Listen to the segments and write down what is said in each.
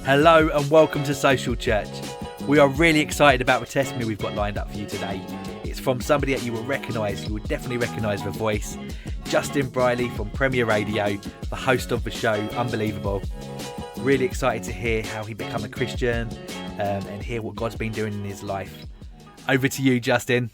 Hello and welcome to Social Church. We are really excited about the testimony we've got lined up for you today. It's from somebody that you will definitely recognise the voice. Justin Brierley from Premier Radio, the host of the show, unbelievable. Really excited to hear how he became a Christian and hear what God's been doing in his life. Over to you, Justin.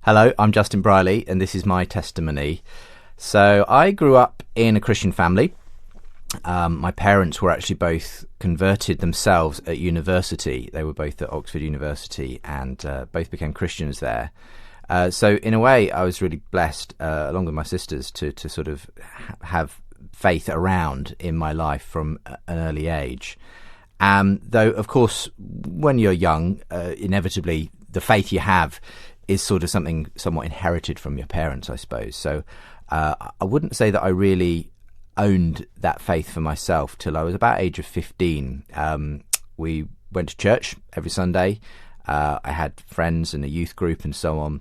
Hello, I'm Justin Brierley and this is my testimony. So I grew up in a Christian family. My parents were actually both converted themselves at university. They were both at Oxford University and both became Christians there. So in a way, I was really blessed, along with my sisters, to sort of have faith around in my life from an early age. Though, of course, when you're young, inevitably the faith you have is sort of something somewhat inherited from your parents, I suppose. So I wouldn't say that I really owned that faith for myself till I was about age of 15. We went to church every Sunday. I had friends and a youth group and so on.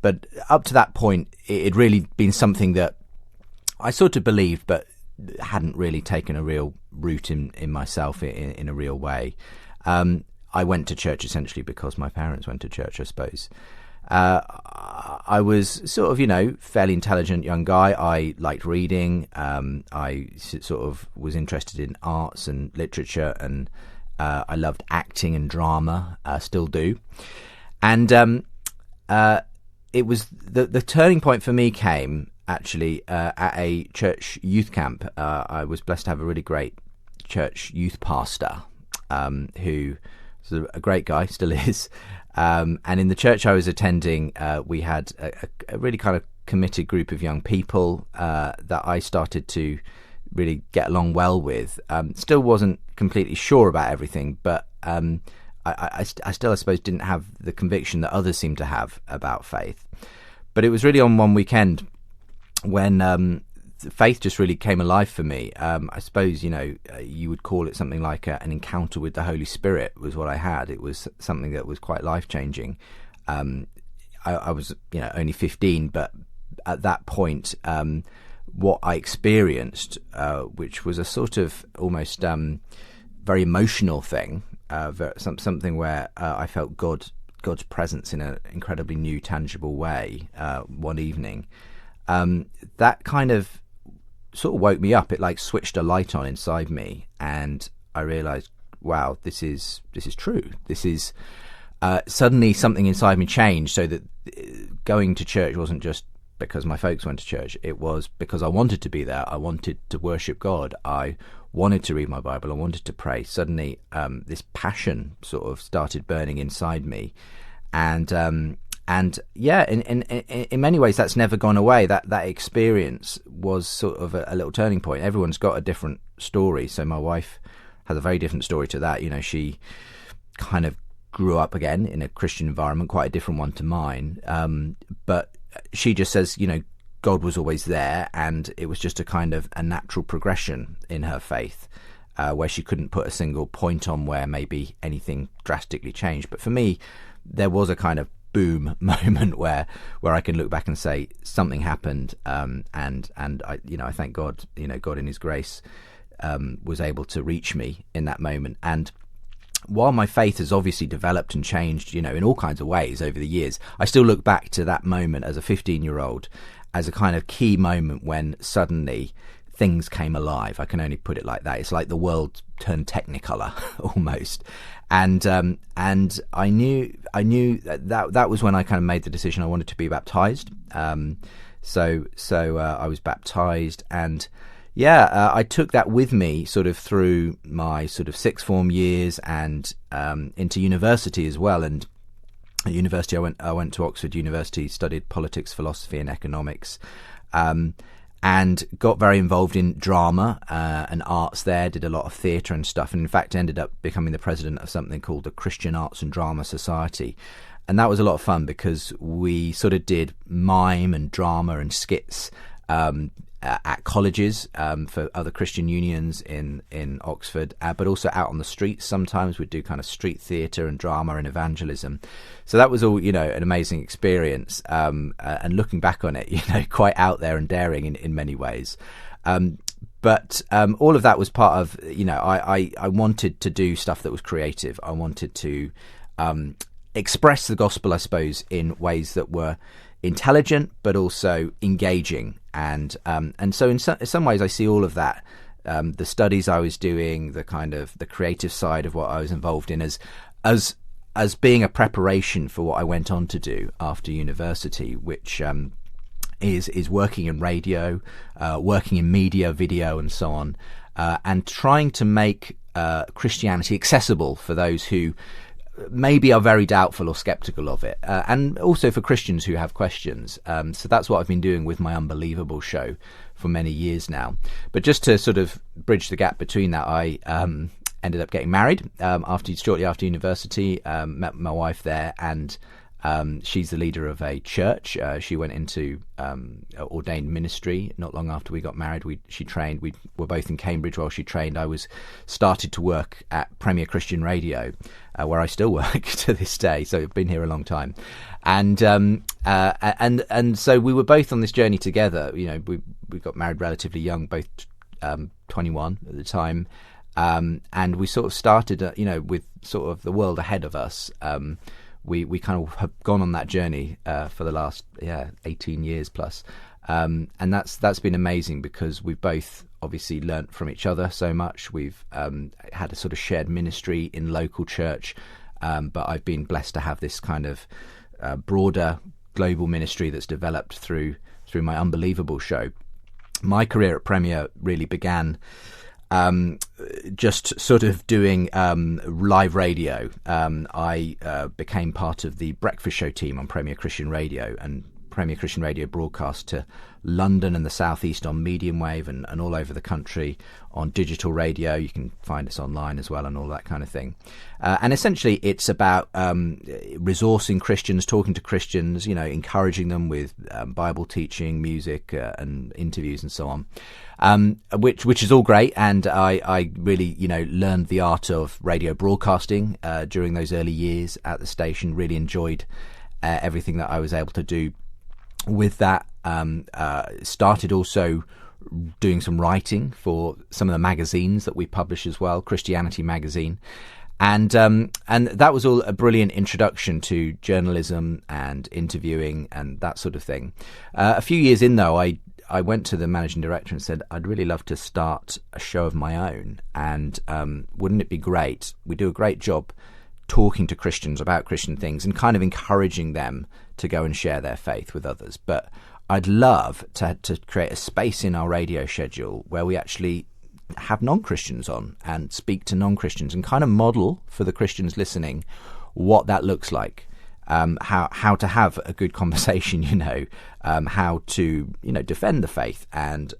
But up to that point, it had really been something that I sort of believed, but hadn't really taken a real root in myself in a real way. I went to church essentially because my parents went to church, I suppose. I was sort of, fairly intelligent young guy. I liked reading. I sort of was interested in arts and literature, and I loved acting and drama. Still do. And it was the turning point for me came actually at a church youth camp. I was blessed to have a really great church youth pastor who was a great guy, still is. And in the church I was attending, we had a really kind of committed group of young people that I started to really get along well with. Still wasn't completely sure about everything, but I still, I suppose, didn't have the conviction that others seemed to have about faith. But it was really on one weekend when faith just really came alive for me. I suppose, you would call it something like an encounter with the Holy Spirit was what I had. It was something that was quite life-changing. I was, only 15, but at that point, what I experienced, which was a sort of almost very emotional thing, something where I felt God's presence in an incredibly new, tangible way one evening. That kind of sort of woke me up. It like switched a light on inside me, and I realized, wow, this is true. This is suddenly something inside me changed, so that going to church wasn't just because my folks went to church. It was because I wanted to be there. I wanted to worship God. I wanted to read my Bible. I wanted to pray. Suddenly this passion sort of started burning inside me, and yeah, in many ways, that's never gone away. That experience was sort of a little turning point. Everyone's got a different story. So my wife has a very different story to that. She kind of grew up again in a Christian environment, quite a different one to mine. But she just says, God was always there, and it was just a kind of a natural progression in her faith, where she couldn't put a single point on where maybe anything drastically changed. But for me, there was a kind of boom moment where I can look back and say something happened, and I thank God, God in His grace was able to reach me in that moment. And while my faith has obviously developed and changed, in all kinds of ways over the years, I still look back to that moment as a 15-year-old as a kind of key moment when suddenly things came alive. I can only put it like that. It's like the world turned technicolor almost. And I knew that was when I kind of made the decision I wanted to be baptized. So I was baptized, and I took that with me sort of through my sort of sixth form years and into university as well. And at university, I went to Oxford University, studied politics, philosophy, and economics. And got very involved in drama and arts there, did a lot of theatre and stuff, and in fact ended up becoming the president of something called the Christian Arts and Drama Society. And that was a lot of fun because we sort of did mime and drama and skits at colleges for other Christian unions in Oxford, but also out on the streets. Sometimes we'd do kind of street theatre and drama and evangelism. So that was all, an amazing experience. And looking back on it, quite out there and daring in many ways. But all of that was part of, I wanted to do stuff that was creative. I wanted to express the gospel, I suppose, in ways that were intelligent but also engaging. And so in some ways I see all of that, the studies I was doing, the kind of the creative side of what I was involved in as being a preparation for what I went on to do after university, which is working in radio, working in media, video, and so on, and trying to make Christianity accessible for those who maybe are very doubtful or skeptical of it, and also for Christians who have questions. So that's what I've been doing with my Unbelievable show for many years now. But just to sort of bridge the gap between that, I ended up getting married shortly after university, met my wife there, and she's the leader of a church. She went into ordained ministry not long after we got married. She trained. We were both in Cambridge while she trained. I started to work at Premier Christian Radio, where I still work to this day. So I've been here a long time, and so we were both on this journey together. We got married relatively young, both 21 at the time, and we sort of started, with sort of the world ahead of us. We kind of have gone on that journey for the last 18 years plus, and that's been amazing because we've both obviously learnt from each other so much. We've had a sort of shared ministry in local church, but I've been blessed to have this kind of broader global ministry that's developed through my Unbelievable show. My career at Premier really began just sort of doing live radio. I became part of the breakfast show team on Premier Christian Radio, and Premier Christian Radio broadcast to London and the southeast on medium wave and all over the country on digital radio. You can find us online as well and all that kind of thing. And essentially it's about resourcing Christians, talking to Christians, encouraging them with Bible teaching, music and interviews and so on, which is all great. And I really, learned the art of radio broadcasting during those early years at the station. Really enjoyed everything that I was able to do with that. Started also doing some writing for some of the magazines that we publish as well, Christianity Magazine, and that was all a brilliant introduction to journalism and interviewing and that sort of thing. A few years in, though, I went to the managing director and said, I'd really love to start a show of my own, and wouldn't it be great? We do a great job talking to Christians about Christian things and kind of encouraging them to go and share their faith with others. But I'd love to create a space in our radio schedule where we actually have non-Christians on and speak to non-Christians and kind of model for the Christians listening what that looks like. How to have a good conversation, how to, defend the faith and,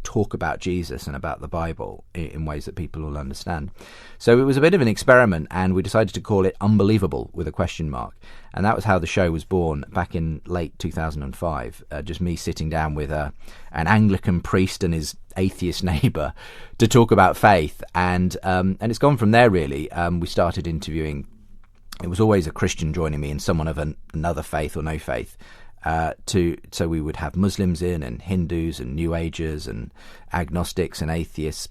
talk about Jesus and about the Bible in ways that people will understand. So it was a bit of an experiment, and we decided to call it Unbelievable with a question mark. And that was how the show was born back in late 2005. Just me sitting down with an Anglican priest and his atheist neighbour to talk about faith. And it's gone from there, really. We started interviewing. It was always a Christian joining me and someone of another faith or no faith. So we would have Muslims in, and Hindus and New Agers and agnostics and atheists.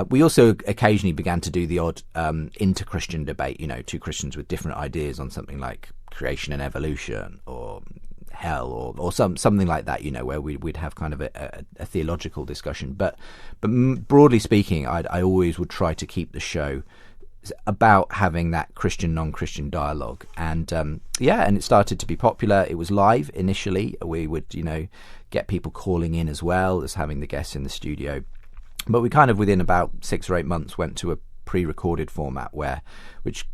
We also occasionally began to do the odd inter-Christian debate, two Christians with different ideas on something like creation and evolution or hell or something like that, where we'd have kind of a theological discussion. But broadly speaking, I always would try to keep the show about having that Christian non-Christian dialogue, and and it started to be popular. It was live initially. We would get people calling in as well as having the guests in the studio, but we kind of within about 6 or 8 months went to a pre-recorded format which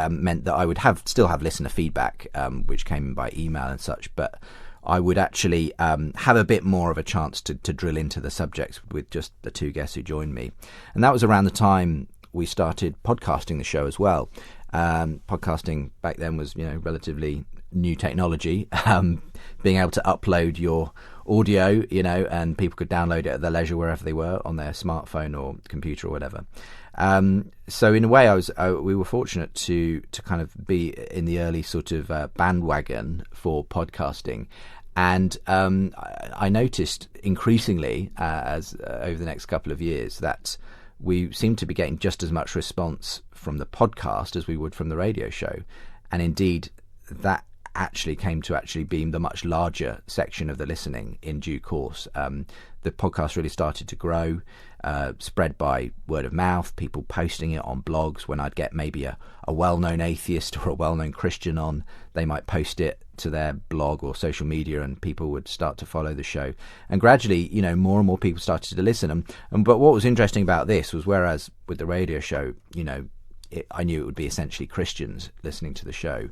meant that I would still have listener feedback, which came in by email and such, but I would actually have a bit more of a chance to drill into the subjects with just the 2 guests who joined me. And that was around the time we started podcasting the show as well. Podcasting back then was, relatively new technology. Being able to upload your audio, and people could download it at their leisure wherever they were on their smartphone or computer or whatever. So in a way, we were fortunate to kind of be in the early sort of bandwagon for podcasting, And I noticed increasingly as over the next couple of years that we seem to be getting just as much response from the podcast as we would from the radio show. And indeed, that actually came to actually being the much larger section of the listening in due course. The podcast really started to grow, spread by word of mouth, people posting it on blogs. When I'd get maybe a well-known atheist or a well-known Christian on, they might post it to their blog or social media, and people would start to follow the show. And gradually, more and more people started to listen. But what was interesting about this was, whereas with the radio show, I knew it would be essentially Christians listening to the show,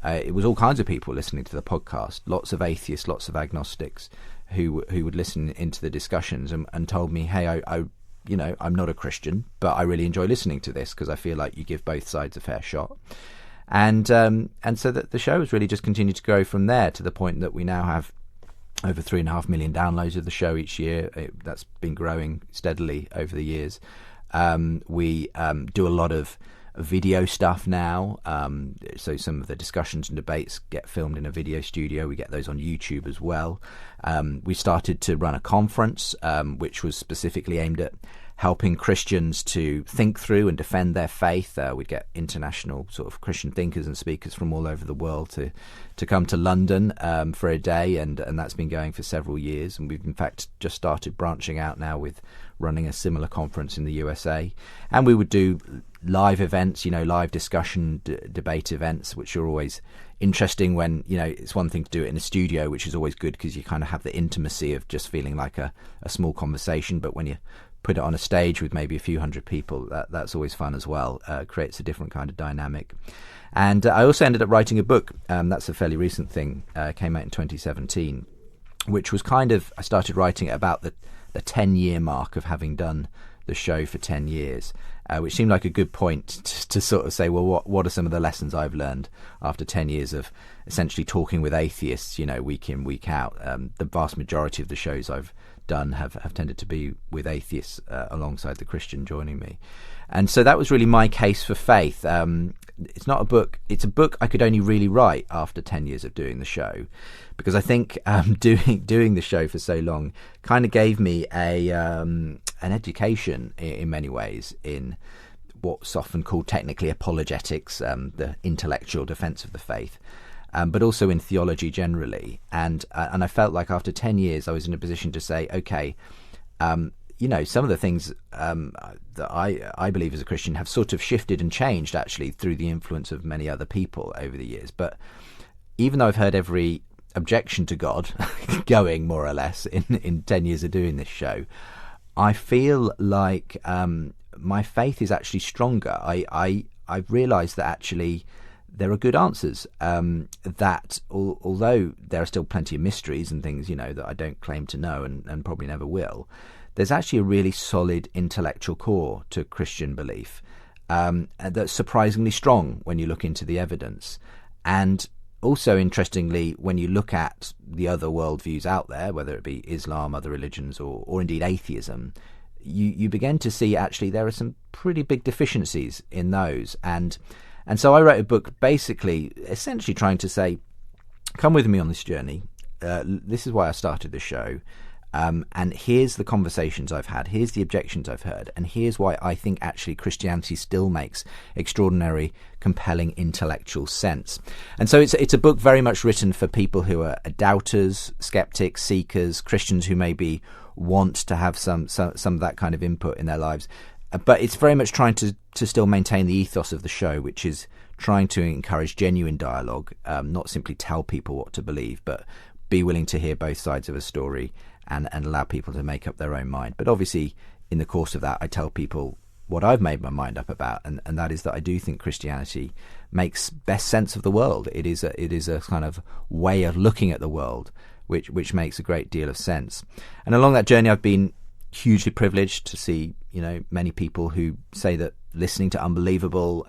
it was all kinds of people listening to the podcast, lots of atheists, lots of agnostics who would listen into the discussions and told me, hey, I'm not a Christian, but I really enjoy listening to this because I feel like you give both sides a fair shot. And so that the show has really just continued to grow from there, to the point that we now have over 3.5 million downloads of the show each year. That's been growing steadily over the years. We do a lot of video stuff now, so some of the discussions and debates get filmed in a video studio. We get those on YouTube as well. We started to run a conference which was specifically aimed at helping Christians to think through and defend their faith. We'd get international sort of Christian thinkers and speakers from all over the world to come to London for a day, and that's been going for several years. And we've in fact just started branching out now with running a similar conference in the USA. And we would do live events, live discussion debate events, which are always interesting when, it's one thing to do it in a studio, which is always good because you kind of have the intimacy of just feeling like a small conversation. But when you put it on a stage with maybe a few hundred people, that's always fun as well. Creates a different kind of dynamic. And I also ended up writing a book. That's a fairly recent thing. Came out in 2017, which was I started writing it about the 10-year mark of having done the show for 10 years, which seemed like a good point to sort of say, well, what are some of the lessons I've learned after 10 years of essentially talking with atheists, week in, week out. The vast majority of the shows I've done have tended to be with atheists alongside the Christian joining me. And so that was really my case for faith. It's not a book. It's a book I could only really write after 10 years of doing the show, because I think doing the show for so long kind of gave me an education in many ways in what's often called technically apologetics, the intellectual defense of the faith, but also in theology generally. And I felt like after 10 years I was in a position to say, okay, some of the things that I believe as a Christian have sort of shifted and changed actually through the influence of many other people over the years. But even though I've heard every objection to God going more or less in 10 years of doing this show, I feel like my faith is actually stronger. I've realised that actually there are good answers, that although there are still plenty of mysteries and things, that I don't claim to know and probably never will, there's actually a really solid intellectual core to Christian belief that's surprisingly strong when you look into the evidence. And also, interestingly, when you look at the other worldviews out there, whether it be Islam, other religions, or indeed atheism, you begin to see actually there are some pretty big deficiencies in those. And so I wrote a book basically, essentially trying to say, come with me on this journey. This is why I started the show. And here's the conversations I've had, here's the objections I've heard, and here's why I think actually Christianity still makes extraordinary, compelling intellectual sense. And so it's a book very much written for people who are doubters, skeptics, seekers, Christians who maybe want to have some of that kind of input in their lives. But it's very much trying to still maintain the ethos of the show, which is trying to encourage genuine dialogue, not simply tell people what to believe, but be willing to hear both sides of a story and allow people to make up their own mind. But obviously, in the course of that, I tell people what I've made my mind up about, and that is that I do think Christianity makes best sense of the world. It is a kind of way of looking at the world which makes a great deal of sense. And along that journey, I've been hugely privileged to see many people who say that listening to Unbelievable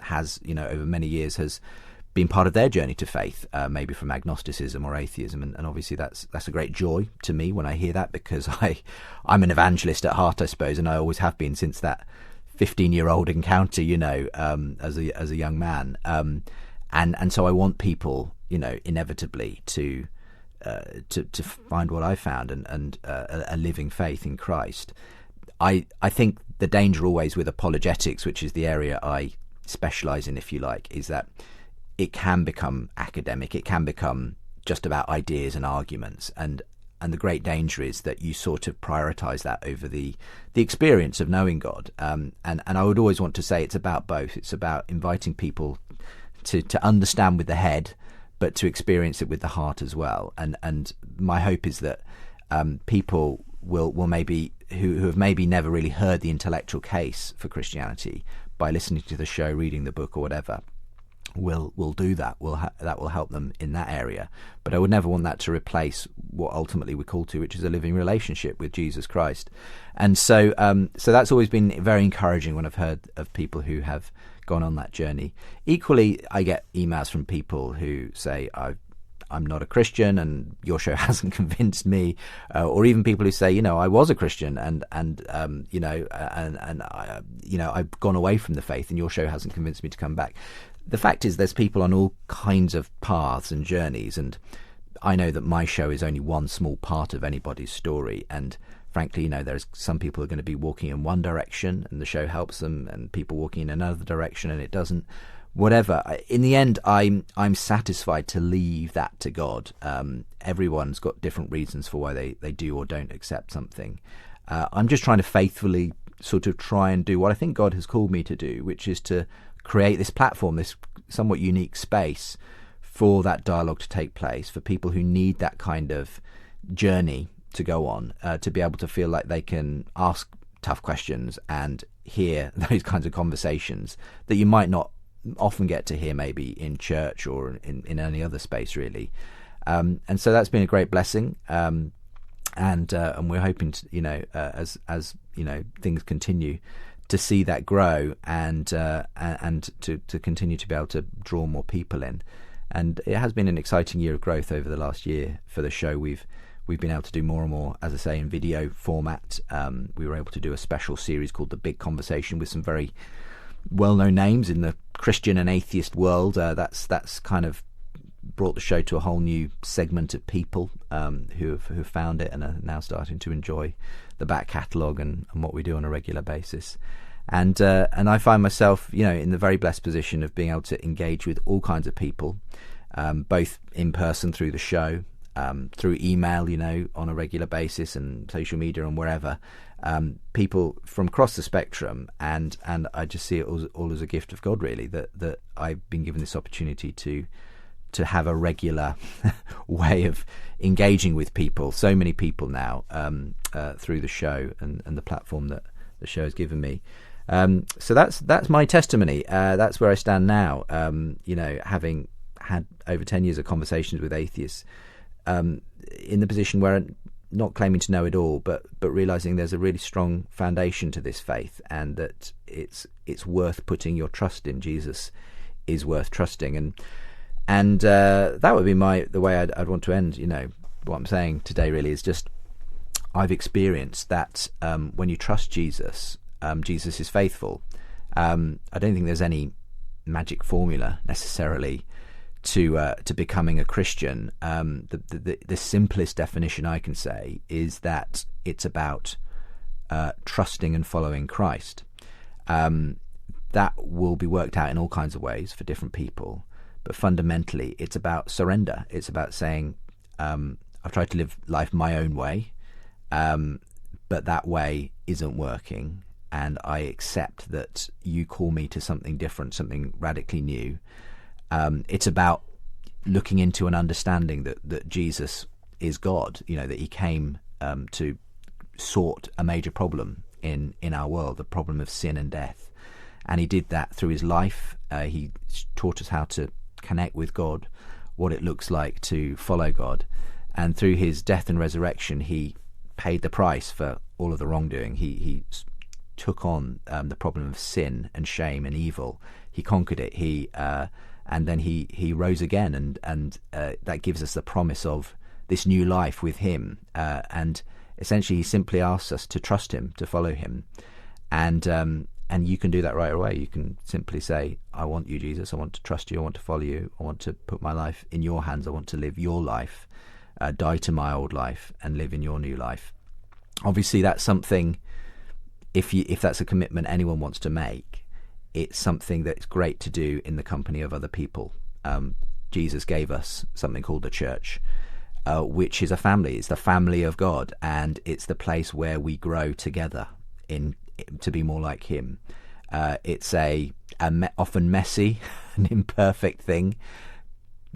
has over many years has been part of their journey to faith, maybe from agnosticism or atheism, and obviously that's a great joy to me when I hear that, because I'm an evangelist at heart, I suppose, and I always have been since that 15-year-old encounter, as a young man, and so I want people, inevitably to to find what I found and a living faith in Christ. I think the danger always with apologetics, which is the area I specialise in, if you like, is that it can become academic. It can become just about ideas and arguments, and the great danger is that you sort of prioritise that over the experience of knowing God. And I would always want to say it's about both. It's about inviting people to understand with the head, but to experience it with the heart as well. And my hope is that people will maybe who have maybe never really heard the intellectual case for Christianity, by listening to the show, reading the book, or whatever, will do that. That will help them in that area. But I would never want that to replace what ultimately we're called to, which is a living relationship with Jesus Christ. And so that's always been very encouraging when I've heard of people who have gone on that journey. Equally, I get emails from people who say, I'm not a Christian and your show hasn't convinced me, or even people who say, I was a Christian and I've gone away from the faith and your show hasn't convinced me to come back. The fact is, there's people on all kinds of paths and journeys, and I know that my show is only one small part of anybody's story. And frankly, there's some people who are going to be walking in one direction and the show helps them, and people walking in another direction and it doesn't. Whatever. In the end, I'm satisfied to leave that to God. Everyone's got different reasons for why they do or don't accept something. I'm just trying to faithfully sort of try and do what I think God has called me to do, which is to create this platform, this somewhat unique space for that dialogue to take place, for people who need that kind of journey to go on, to be able to feel like they can ask tough questions and hear those kinds of conversations that you might not often get to hear maybe in church or in any other space, really. And so that's been a great blessing. And we're hoping to, as things continue, to see that grow and to continue to be able to draw more people in. And it has been an exciting year of growth over the last year for the show. We've been able to do more and more, as I say, in video format. We were able to do a special series called The Big Conversation with some very well-known names in the Christian and atheist world. That's kind of brought the show to a whole new segment of people who have found it and are now starting to enjoy the back catalogue and what we do on a regular basis. And I find myself, in the very blessed position of being able to engage with all kinds of people, both in person through the show, through email, on a regular basis, and social media and wherever. People from across the spectrum, and I just see it all as a gift of God, really, that I've been given this opportunity to have a regular way of engaging with people, so many people now, through the show and the platform that the show has given me. So that's my testimony. That's where I stand now, having had over 10 years of conversations with atheists, in the position where I'm not claiming to know it all, but realizing there's a really strong foundation to this faith, and that it's worth putting your trust in. Jesus is worth trusting, and that would be the way I'd want to end. What I'm saying today really is just, I've experienced that when you trust Jesus, Jesus is faithful. I don't think there's any magic formula necessarily to becoming a Christian. The simplest definition I can say is that it's about trusting and following Christ. That will be worked out in all kinds of ways for different people, but fundamentally it's about surrender. It's about saying, I've tried to live life my own way, but that way isn't working, and I accept that you call me to something different, something radically new. It's about looking into and understanding that Jesus is God, that he came to sort a major problem in our world, the problem of sin and death. And he did that through his life. He taught us how to connect with God, what it looks like to follow God. And through his death and resurrection, he paid the price for all of the wrongdoing. He took on the problem of sin and shame and evil. He conquered it. And then he rose again, and that gives us the promise of this new life with him. And essentially, he simply asks us to trust him, to follow him, and you can do that right away. You can simply say, "I want you, Jesus. I want to trust you. I want to follow you. I want to put my life in your hands. I want to live your life." die to my old life and live in your new life. Obviously, that's something, if that's a commitment anyone wants to make, it's something that's great to do in the company of other people. Jesus gave us something called the church, which is a family. It's the family of God, and it's the place where we grow together to be more like him. It's a often messy and imperfect thing.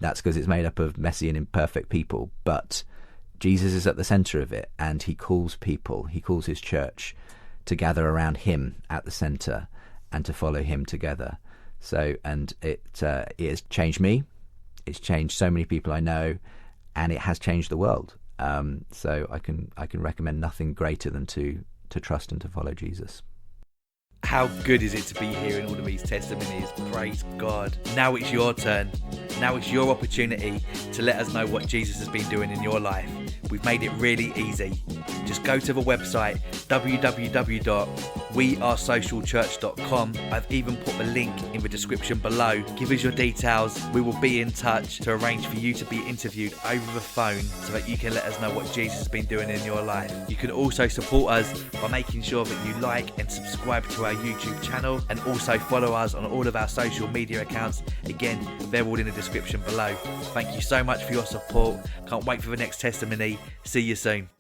That's because it's made up of messy and imperfect people, but Jesus is at the center of it, and he calls his church to gather around him at the center and to follow him together. So, and it has changed me. It's changed so many people I know, and it has changed the world. So I can recommend nothing greater than to trust and to follow Jesus. How good is it to be hearing all of these testimonies? Praise God. Now it's your turn. Now it's your opportunity to let us know what Jesus has been doing in your life. We've made it really easy. Just go to the website www.wearesocialchurch.com. I've even put the link in the description below. Give us your details. We will be in touch to arrange for you to be interviewed over the phone so that you can let us know what Jesus has been doing in your life. You can also support us by making sure that you like and subscribe to our YouTube channel, and also follow us on all of our social media accounts. Again, they're all in the description below. Thank you so much for your support. Can't wait for the next testimony. See you soon.